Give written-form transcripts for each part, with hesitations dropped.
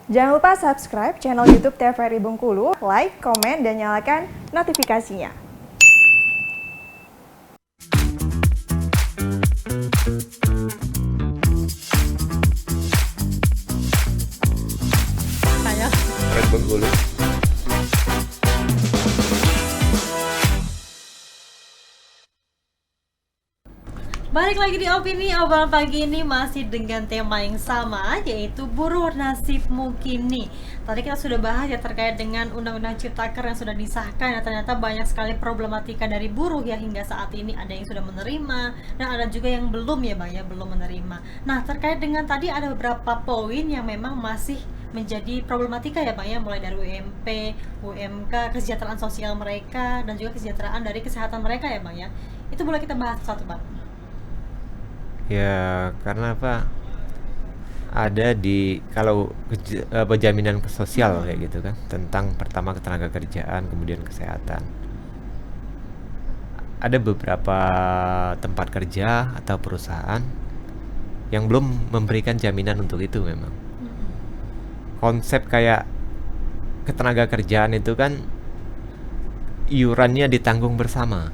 Jangan lupa subscribe channel YouTube TVRI Bengkulu, like, komen, dan nyalakan notifikasinya. Red Bengkulu. Balik lagi di Opini, obrolan pagi ini masih dengan tema yang sama, yaitu buruh nasibmu kini. Tadi kita sudah bahas ya terkait dengan Undang-Undang Ciptaker yang sudah disahkan, dan ternyata banyak sekali problematika dari buruh ya hingga saat ini. Ada yang sudah menerima dan ada juga yang belum ya Bang ya, belum menerima. Nah terkait dengan tadi ada beberapa poin yang memang masih menjadi problematika ya Bang ya, mulai dari UMP, UMK, kesejahteraan sosial mereka, dan juga kesejahteraan dari kesehatan mereka ya Bang ya. Itu boleh kita bahas satu Bang. Ya karena apa? Ada di kalau jaminan sosial kayak gitu kan, tentang pertama ketenaga kerjaan, kemudian kesehatan. Ada beberapa tempat kerja atau perusahaan yang belum memberikan jaminan untuk itu memang. Konsep kayak ketenaga kerjaan itu kan iurannya ditanggung bersama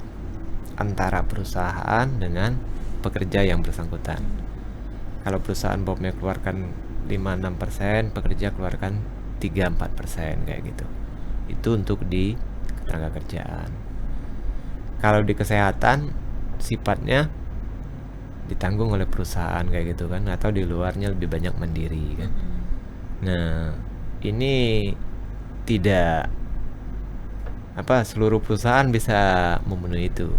antara perusahaan dengan pekerja yang bersangkutan. Kalau perusahaan BOM-nya keluarkan 5-6%, pekerja keluarkan 3-4% kayak gitu. Itu untuk di ketenaga kerjaan. Kalau di kesehatan sifatnya ditanggung oleh perusahaan kayak gitu kan, atau di luarnya lebih banyak mandiri kan. Nah, ini tidak seluruh perusahaan bisa memenuhi itu.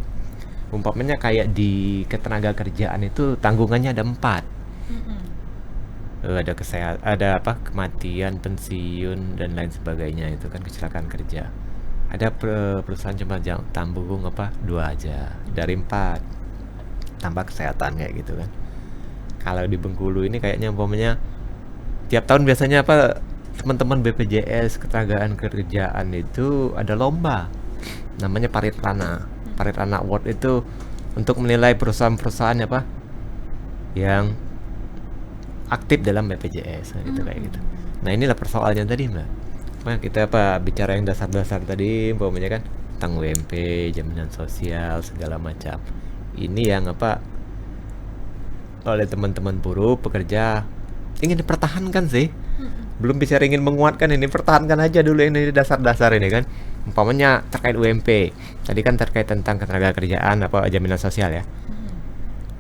Umpamanya kayak di ketenaga kerjaan itu tanggungannya ada 4. Ada kesehatan, ada kematian, pensiun dan lain sebagainya, itu kan kecelakaan kerja. Ada perusahaan cuma tanggung 2 aja dari 4 tambah kesehatan kayak gitu kan. Kalau di Bengkulu ini kayaknya umpamanya tiap tahun biasanya teman-teman BPJS ketenagaan kerjaan itu ada lomba namanya Paritrana Award, itu untuk menilai perusahaan-perusahaan yang aktif dalam BPJS gitu kayak gitu. Nah inilah persoalannya tadi Mbak. Nah, kita bicara yang dasar-dasar tadi umpamanya kan tentang UMP, jaminan sosial segala macam. Ini yang oleh teman-teman buruh pekerja ingin dipertahankan sih. Belum bicara ingin menguatkan, ini pertahankan aja dulu ini dasar-dasar ini kan. Umpamanya terkait UMP. Tadi kan terkait tentang ketenaga kerjaan jaminan sosial ya.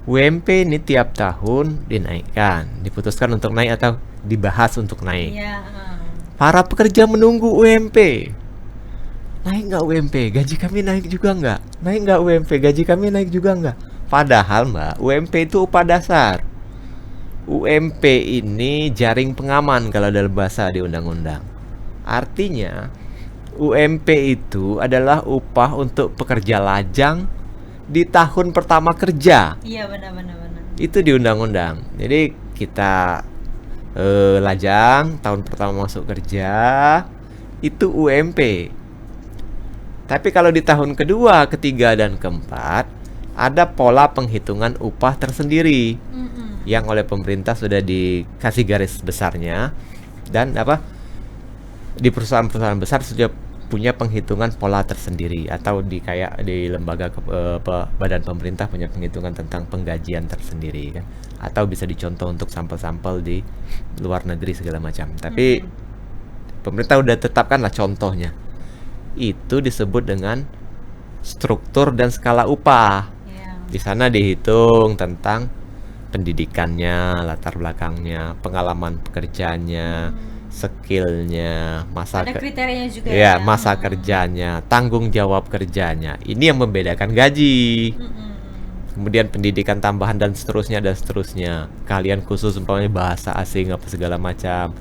UMP ini tiap tahun dinaikkan, diputuskan untuk naik atau dibahas untuk naik. Para pekerja menunggu UMP. Naik nggak UMP? Gaji kami naik juga nggak? Naik nggak UMP? Gaji kami naik juga nggak? Padahal Mbak, UMP itu upah dasar. UMP ini jaring pengaman kalau dalam bahasa di undang-undang. Artinya UMP itu adalah upah untuk pekerja lajang di tahun pertama kerja. Iya benar. Itu di undang-undang. Jadi kita lajang tahun pertama masuk kerja itu UMP. Tapi kalau di tahun kedua, ketiga dan keempat ada pola penghitungan upah tersendiri. Yang oleh pemerintah sudah dikasih garis besarnya, dan di perusahaan-perusahaan besar sudah punya penghitungan pola tersendiri, atau di lembaga badan pemerintah punya penghitungan tentang penggajian tersendiri kan, atau bisa dicontoh untuk sampel-sampel di luar negeri segala macam. Tapi pemerintah udah tetapkanlah contohnya. Itu disebut dengan struktur dan skala upah. Di sana dihitung tentang pendidikannya, latar belakangnya, pengalaman pekerjaannya, skillnya, ada kriterianya juga masa kerjanya, tanggung jawab kerjanya. Ini yang membedakan gaji. Kemudian pendidikan tambahan dan seterusnya. Kalian khusus umpamanya bahasa asing segala macam.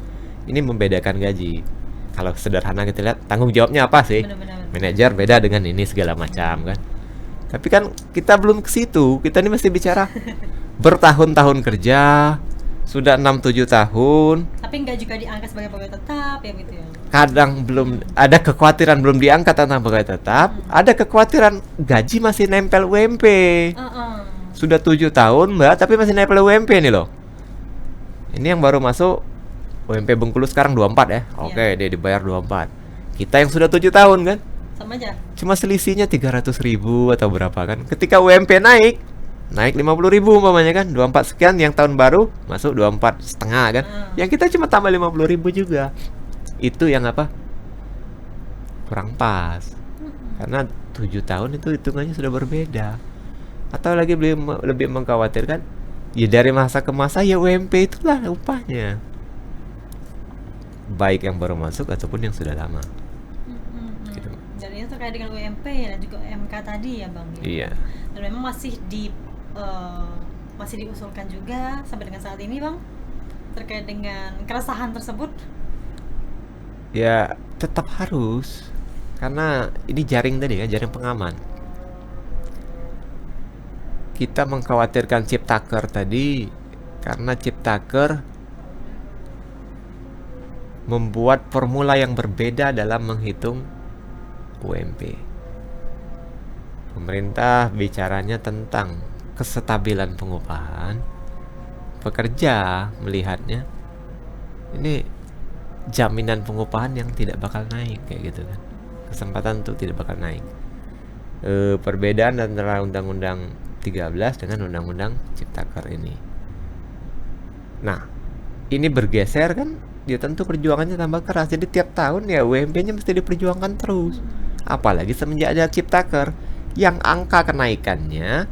Ini membedakan gaji. Kalau sederhana kita lihat tanggung jawabnya apa sih? Manajer beda dengan ini segala macam kan. Tapi kan kita belum ke situ. Kita ini masih bicara bertahun-tahun kerja, sudah 6-7 tahun. Tapi nggak juga diangkat sebagai pegawai tetap ya gitu ya. Kadang belum ada kekhawatiran belum diangkat tentang pegawai tetap, ada kekhawatiran gaji masih nempel UMP. Sudah 7 tahun Mbak, tapi masih nempel UMP nih loh. Ini yang baru masuk UMP Bengkulu sekarang 24 ya. Oke, Iya. dia dibayar 24. Kita yang sudah 7 tahun kan, Sama aja. cuma selisihnya 300.000 atau berapa kan. Ketika UMP naik 50.000 umpamanya kan, 24 sekian, yang tahun baru masuk 24 setengah kan. Yang kita cuma tambah 50.000 juga. Itu yang apa? Kurang pas. Karena 7 tahun itu hitungannya sudah berbeda. Atau lagi lebih mengkhawatirkan, ya dari masa ke masa ya UMP itulah upahnya. Baik yang baru masuk ataupun yang sudah lama. Gitu. Dan ini terkait dengan UMP dan juga UMK tadi ya Bang. Iya. Dan memang masih diusulkan juga sampai dengan saat ini Bang, terkait dengan keresahan tersebut. Ya tetap harus, karena ini jaring tadi kan, jaring pengaman. Kita mengkhawatirkan Ciptaker tadi karena Ciptaker membuat formula yang berbeda dalam menghitung UMP. Pemerintah bicaranya tentang kestabilan pengupahan. Pekerja melihatnya ini jaminan pengupahan yang tidak bakal naik kayak gitu kan. Kesempatan untuk tidak bakal naik. Perbedaan antara Undang-Undang 13 dengan Undang-Undang Ciptaker ini. Nah, ini bergeser kan, dia tentu perjuangannya tambah keras. Jadi tiap tahun ya UMP-nya mesti diperjuangkan terus. Apalagi semenjak ada Ciptaker yang angka kenaikannya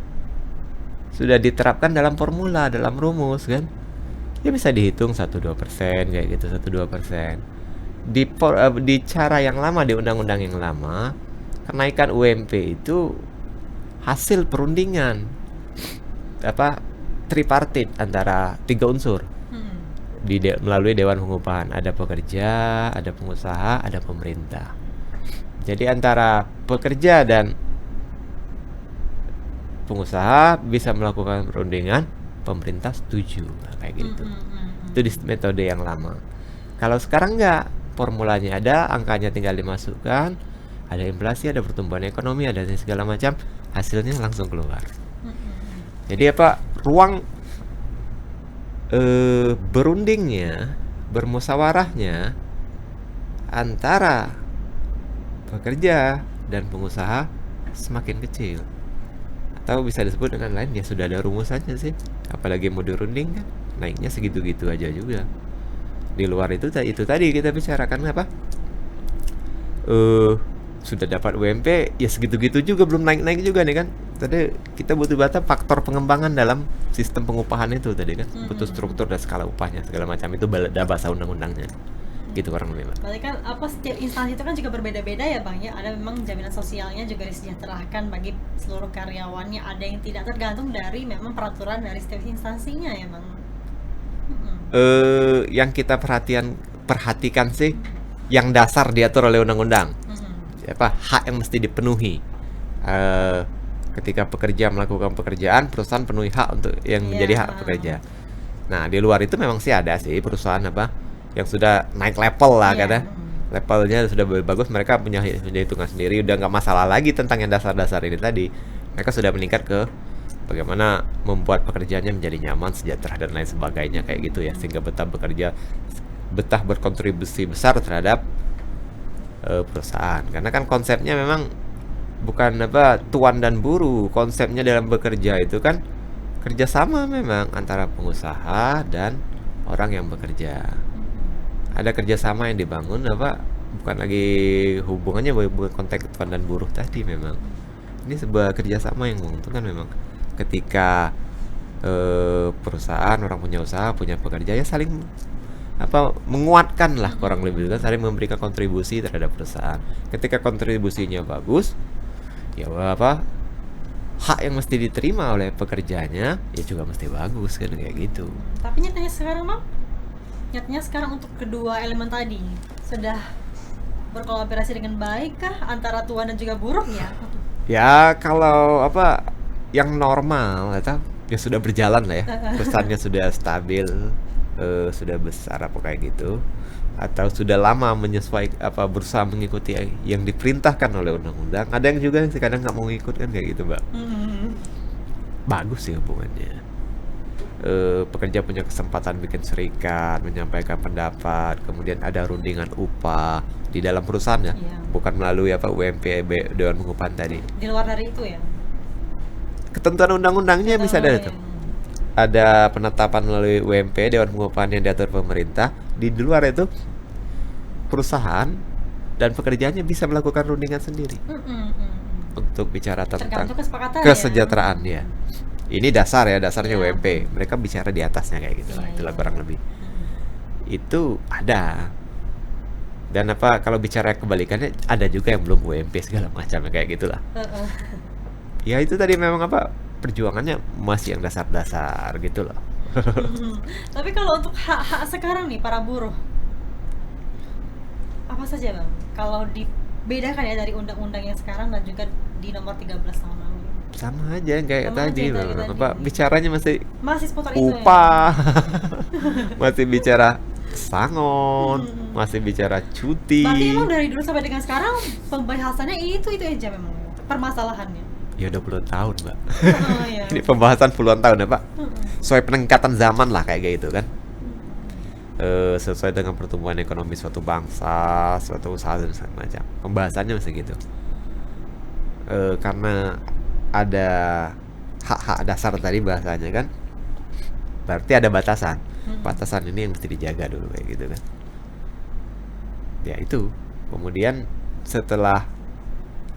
sudah diterapkan dalam formula, dalam rumus kan. Ya bisa dihitung 1-2% kayak gitu, 1-2%. Di cara yang lama, di undang-undang yang lama, kenaikan UMP itu hasil perundingan tripartit antara 3 unsur melalui Dewan Pengupahan. Ada pekerja, ada pengusaha, ada pemerintah. Jadi antara pekerja dan pengusaha bisa melakukan perundingan, pemerintah setuju kayak gitu. Itu di metode yang lama. Kalau sekarang enggak, formulanya ada, angkanya tinggal dimasukkan, ada inflasi, ada pertumbuhan ekonomi, ada segala macam, hasilnya langsung keluar. Jadi ruang berundingnya, bermusyawarahnya antara pekerja dan pengusaha semakin kecil. Atau bisa disebut dengan lain, ya sudah ada rumusannya sih. Apalagi mau dirunding kan, naiknya segitu-gitu aja juga. Di luar itu tadi kita bicarakan sudah dapat UMP ya segitu-gitu juga, belum naik-naik juga nih kan. Tadi kita butuh faktor pengembangan dalam sistem pengupahan itu tadi kan. Butuh struktur dan skala upahnya segala macam, itu ada bahasa undang-undangnya. Gitu kurang lebih. Berarti kan setiap instansi itu kan juga berbeda-beda ya Bang ya. Ada memang jaminan sosialnya juga disejahterakan bagi seluruh karyawannya. Ada yang tidak, tergantung dari memang peraturan dari setiap instansinya ya Bang. Yang kita perhatikan sih yang dasar diatur oleh undang-undang. Hak yang mesti dipenuhi. Ketika pekerja melakukan pekerjaan, perusahaan penuhi hak untuk yang menjadi hak pekerja. Nah, di luar itu memang sih ada sih perusahaan yang sudah naik level lah kata. Levelnya sudah bagus, mereka punya hitungan sendiri, udah nggak masalah lagi tentang yang dasar-dasar ini tadi. Mereka sudah meningkat ke bagaimana membuat pekerjaannya menjadi nyaman, sejahtera dan lain sebagainya kayak gitu ya, sehingga betah berkontribusi besar terhadap perusahaan. Karena kan konsepnya memang bukan tuan dan buruh. Konsepnya dalam bekerja itu kan kerjasama memang antara pengusaha dan orang yang bekerja. Ada kerjasama yang dibangun bukan lagi hubungannya bukan konteks tuan dan buruh tadi. Memang ini sebuah kerjasama yang menguntungkan memang. Ketika perusahaan, orang punya usaha, punya pekerja, ya saling menguatkan lah kurang lebih kan, saling memberikan kontribusi terhadap perusahaan. Ketika kontribusinya bagus, ya hak yang mesti diterima oleh pekerjanya ya juga mesti bagus kan kayak gitu. Tapi nyatanya sekarang untuk kedua elemen tadi sudah berkolaborasi dengan baik kah antara tuan dan juga buruh ya? Ya kalau yang normal ya sudah berjalan lah ya. Perusahaannya sudah stabil, sudah besar kayak gitu, atau sudah lama berusaha mengikuti yang diperintahkan oleh undang-undang. Ada yang juga kadang nggak mau ngikut kan kayak gitu Mbak. Bagus sih hubungannya. pekerja punya kesempatan bikin serikat, menyampaikan pendapat, kemudian ada rundingan upah di dalam perusahaan ya, Iya. bukan melalui UMP Dewan Pengupahan tadi. Di luar dari itu ya. Ketentuan undang-undangnya bisa ada tuh. Ada penetapan melalui UMP Dewan Pengupahan yang diatur pemerintah. Di luar itu perusahaan dan pekerjaannya bisa melakukan rundingan sendiri untuk bicara tentang Tergantung kesepakatan kesejahteraan ya. Ini dasar ya, dasarnya Iya. UMP. Mereka bicara di atasnya kayak gitu lah. Iya, Itulah iya. kurang lebih. Itu ada. Dan apa kalau bicara kebalikannya ada juga yang belum UMP segala macam kayak gitulah. Ya itu tadi memang apa perjuangannya masih yang dasar-dasar gitu loh. Tapi kalau untuk hak-hak sekarang nih para buruh, apa saja Bang? Kalau dibedakan ya dari undang-undang yang sekarang dan juga di nomor 13 tahun lalu. Sama aja kayak Sama tadi aja memang tadi. apa bicaranya masih Masih seputar itu ya. upah, masih bicara sangon, masih bicara cuti. Berarti emang dari dulu sampai dengan sekarang pembahasannya itu aja memang permasalahannya. Ya udah puluhan tahun mbak. Oh, iya. Ini pembahasan puluhan tahun ya pak. Sesuai peningkatan zaman lah kayak gitu kan. Sesuai dengan pertumbuhan ekonomi suatu bangsa, suatu usaha dan segala macam. Pembahasannya masih gitu. Karena ada hak-hak dasar tadi bahasanya kan, berarti ada batasan. Batasan ini yang mesti dijaga dulu kayak gitu kan. Ya itu. Kemudian setelah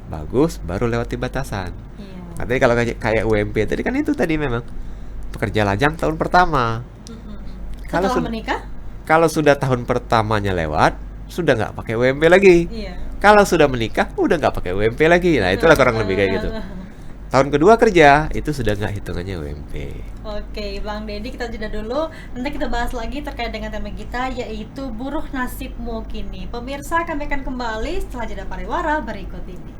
bagus baru lewati batasan. Iya. Artinya kalau kayak UMP tadi kan itu tadi memang pekerja lajang tahun pertama. Kalau Setelah sud- menikah? Kalau sudah tahun pertamanya lewat, sudah nggak pakai UMP lagi. Iya. Kalau sudah menikah, udah nggak pakai UMP lagi. Nah itulah kurang lebih kayak gitu. Tahun kedua kerja itu sudah nggak hitungannya UMP. Oke, Bang Deddy kita jeda dulu. Nanti kita bahas lagi terkait dengan tema kita yaitu buruh nasibmu kini. Pemirsa kami akan kembali setelah jeda pariwara berikut ini.